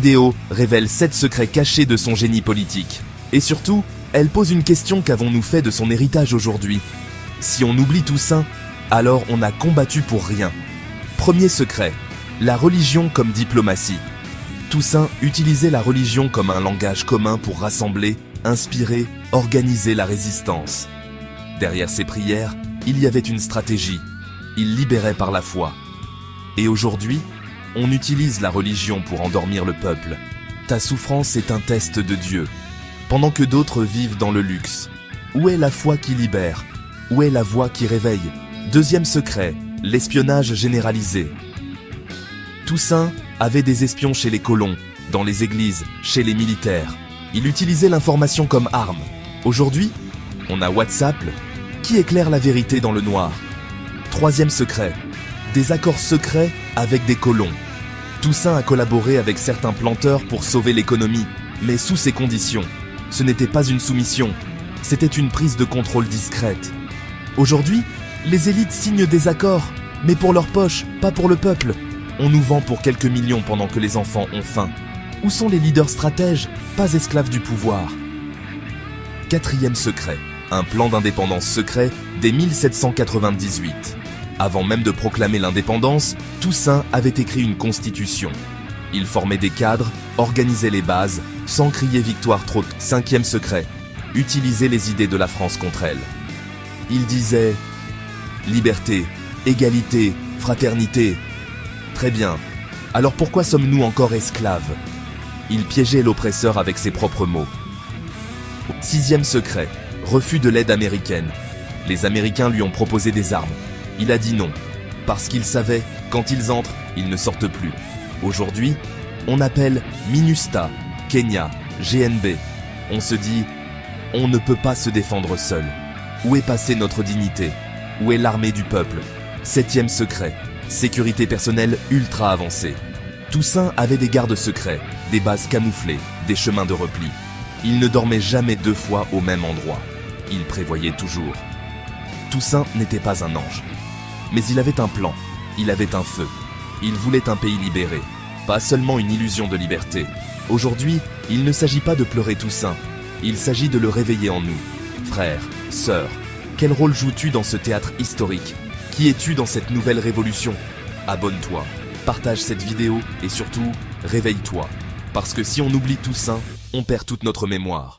Vidéo révèle 7 secrets cachés de son génie politique. Et surtout, elle pose une question: qu'avons-nous fait de son héritage aujourd'hui? Si on oublie Toussaint, alors on a combattu pour rien. Premier secret, la religion comme diplomatie. Toussaint utilisait la religion comme un langage commun pour rassembler, inspirer, organiser la résistance. Derrière ses prières, il y avait une stratégie. Il libérait par la foi. Et aujourd'hui, on utilise la religion pour endormir le peuple. Ta souffrance est un test de Dieu. Pendant que d'autres vivent dans le luxe. Où est la foi qui libère? Où est la voix qui réveille? Deuxième secret, l'espionnage généralisé. Toussaint avait des espions chez les colons, dans les églises, chez les militaires. Il utilisait l'information comme arme. Aujourd'hui, on a WhatsApp qui éclaire la vérité dans le noir. Troisième secret, des accords secrets avec des colons. Toussaint a collaboré avec certains planteurs pour sauver l'économie, mais sous ces conditions. Ce n'était pas une soumission, c'était une prise de contrôle discrète. Aujourd'hui, les élites signent des accords, mais pour leur poche, pas pour le peuple. On nous vend pour quelques millions pendant que les enfants ont faim. Où sont les leaders stratèges, pas esclaves du pouvoir? Quatrième secret, un plan d'indépendance secret dès 1798. Avant même de proclamer l'indépendance, Toussaint avait écrit une constitution. Il formait des cadres, organisait les bases, sans crier victoire trop tôt. Cinquième secret, utiliser les idées de la France contre elle. Il disait « liberté, égalité, fraternité ». Très bien, alors pourquoi sommes-nous encore esclaves? Il piégeait l'oppresseur avec ses propres mots. Sixième secret, refus de l'aide américaine. Les Américains lui ont proposé des armes. Il a dit non, parce qu'il savait, quand ils entrent, ils ne sortent plus. Aujourd'hui, on appelle MINUSTA, Kenya, GNB. On se dit, on ne peut pas se défendre seul. Où est passée notre dignité? Où est l'armée du peuple? Septième secret, sécurité personnelle ultra avancée. Toussaint avait des gardes secrets, des bases camouflées, des chemins de repli. Il ne dormait jamais 2 fois au même endroit. Il prévoyait toujours. Toussaint n'était pas un ange. Mais il avait un plan, il avait un feu. Il voulait un pays libéré, pas seulement une illusion de liberté. Aujourd'hui, il ne s'agit pas de pleurer Toussaint, il s'agit de le réveiller en nous. Frères, sœurs, quel rôle joues-tu dans ce théâtre historique? Qui es-tu dans cette nouvelle révolution? Abonne-toi, partage cette vidéo et surtout, réveille-toi. Parce que si on oublie Toussaint, on perd toute notre mémoire.